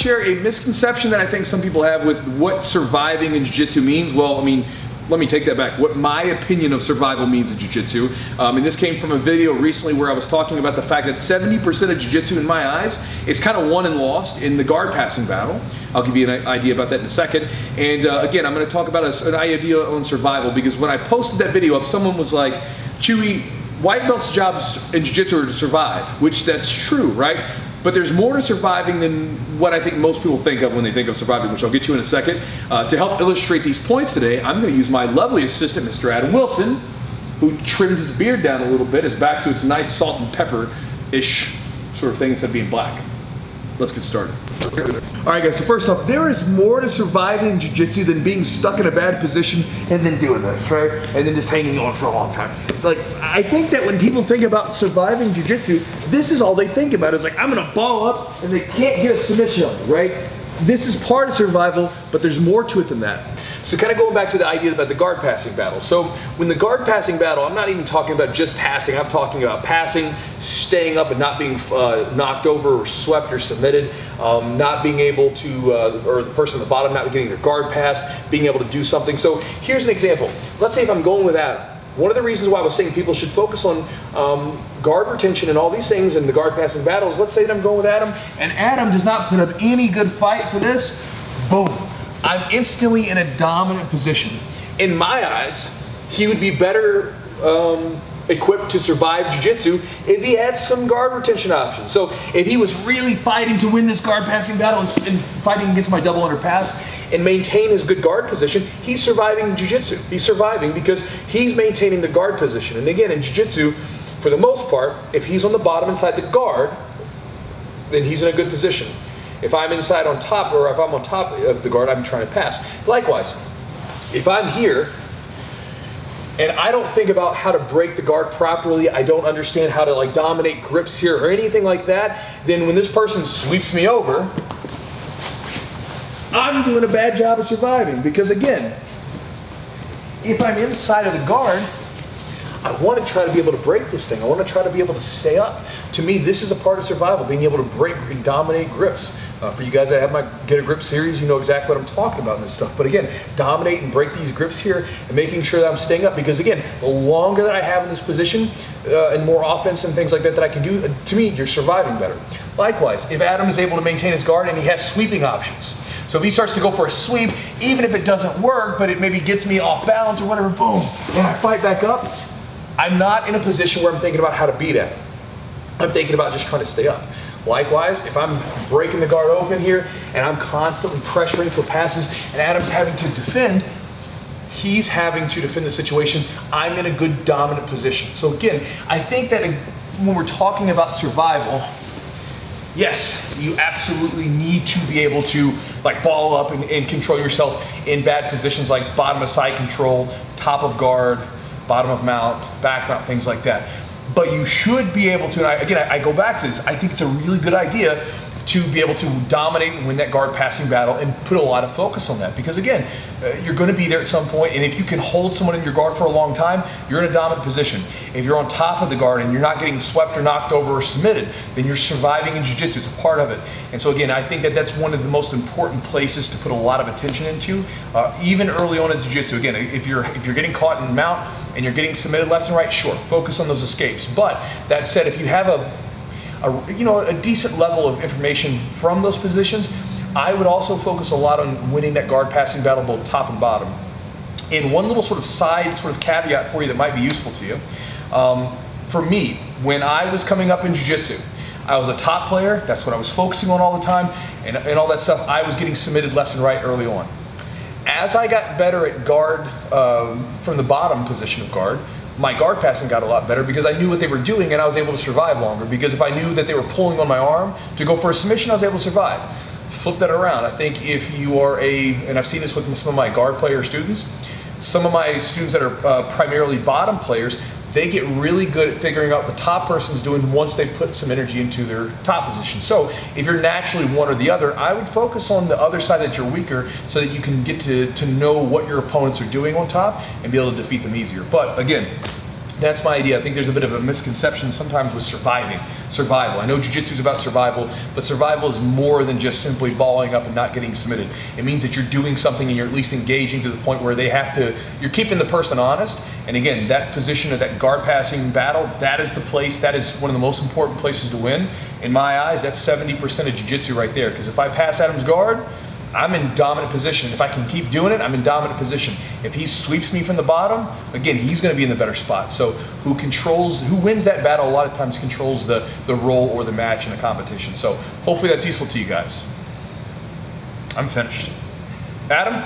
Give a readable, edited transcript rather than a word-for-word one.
share a misconception that I think some people have with what surviving in jiu-jitsu means. Well, I mean, let me take that back. What my opinion of survival means in jiu-jitsu. And this came from a video recently where I was talking about the fact that 70% of jiu-jitsu in my eyes is kind of won and lost in the guard passing battle. I'll give you an idea about that in a second. And again, I'm going to talk about an idea on survival, because when I posted that video up, someone was like, Chewy, white belt's jobs in jiu-jitsu are to survive, which that's true, right? But there's more to surviving than what I think most people think of when they think of surviving, which I'll get to in a second. To help illustrate these points today, I'm going to use my lovely assistant, Mr. Adam Wilson, who trimmed his beard down a little bit. Is back to its nice salt and pepper-ish sort of thing instead of being black. Let's get started. All right, guys, so first off, there is more to surviving jiu-jitsu than being stuck in a bad position and then doing this, right? And then just hanging on for a long time. Like, I think that when people think about surviving jiu-jitsu, this is all they think about. It's like, I'm gonna ball up and they can't get a submission on me, right? This is part of survival, but there's more to it than that. So kind of going back to the idea about the guard passing battle. So when the guard passing battle, I'm not even talking about just passing, I'm talking about passing, staying up and not being knocked over or swept or submitted, not being able to, or the person at the bottom not getting their guard passed, being able to do something. So here's an example. Let's say if I'm going with Adam. One of the reasons why I was saying people should focus on guard retention and all these things in the guard passing battles, let's say that I'm going with Adam, and Adam does not put up any good fight for this, boom. I'm instantly in a dominant position. In my eyes, he would be better equipped to survive jiu-jitsu if he had some guard retention options. So if he was really fighting to win this guard passing battle and fighting against my double under pass and maintain his good guard position, he's surviving jiu-jitsu. He's surviving because he's maintaining the guard position. And again, in jiu-jitsu, for the most part, if he's on the bottom inside the guard, then he's in a good position. If I'm inside on top, or if I'm on top of the guard, I'm trying to pass. Likewise, if I'm here and I don't think about how to break the guard properly, I don't understand how to like dominate grips here or anything like that, then when this person sweeps me over, I'm doing a bad job of surviving. Because again, if I'm inside of the guard, I want to try to be able to break this thing. I want to try to be able to stay up. To me, this is a part of survival, being able to break and dominate grips. For you guys that have my Get a Grip series, you know exactly what I'm talking about in this stuff. But again, dominate and break these grips here and making sure that I'm staying up. Because again, the longer that I have in this position and more offense and things like that that I can do, to me, you're surviving better. Likewise, if Adam is able to maintain his guard and he has sweeping options. So if he starts to go for a sweep, even if it doesn't work, but it maybe gets me off balance or whatever, boom, and I fight back up, I'm not in a position where I'm thinking about how to beat him. I'm thinking about just trying to stay up. Likewise, if I'm breaking the guard open here and I'm constantly pressuring for passes and Adam's having to defend, he's having to defend the situation, I'm in a good dominant position. So again, I think that when we're talking about survival, yes, you absolutely need to be able to like ball up and control yourself in bad positions like bottom of side control, top of guard, bottom of mount, back mount, things like that. But you should be able to, and I go back to this, I think it's a really good idea to be able to dominate and win that guard passing battle and put a lot of focus on that. Because again, you're going to be there at some point, and if you can hold someone in your guard for a long time, you're in a dominant position. If you're on top of the guard and you're not getting swept or knocked over or submitted, then you're surviving in jiu-jitsu. It's a part of it. And so again, I think that that's one of the most important places to put a lot of attention into, even early on in jiu-jitsu. Again, if you're getting caught in mount and you're getting submitted left and right, sure, focus on those escapes. But that said, if you have a decent level of information from those positions, I would also focus a lot on winning that guard passing battle, both top and bottom. And one little sort of side caveat for you that might be useful to you. For me, when I was coming up in jiu-jitsu, I was a top player, that's what I was focusing on all the time, and all that stuff. I was getting submitted left and right early on. As I got better at guard, from the bottom position of guard, my guard passing got a lot better because I knew what they were doing and I was able to survive longer. Because if I knew that they were pulling on my arm to go for a submission, I was able to survive. Flip that around. I think if you are and I've seen this with some of my guard player students, some of my students that are primarily bottom players, they get really good at figuring out what the top person's doing once they put some energy into their top position. So if you're naturally one or the other, I would focus on the other side that you're weaker so that you can get to know what your opponents are doing on top and be able to defeat them easier. But again, That's my idea. I think there's a bit of a misconception sometimes with survival. I know jiu-jitsu is about survival, but survival is more than just simply balling up and not getting submitted. It means that you're doing something and you're at least engaging to the point where you're keeping the person honest. And again, that position of that guard passing battle, that is the place, that is one of the most important places to win. In my eyes, that's 70% of jiu-jitsu right there. Because if I pass Adam's guard, I'm in dominant position. If I can keep doing it, I'm in dominant position. If he sweeps me from the bottom, again, he's going to be in the better spot. So who wins that battle a lot of times controls the role or the match in a competition. So hopefully that's useful to you guys. I'm finished. Adam?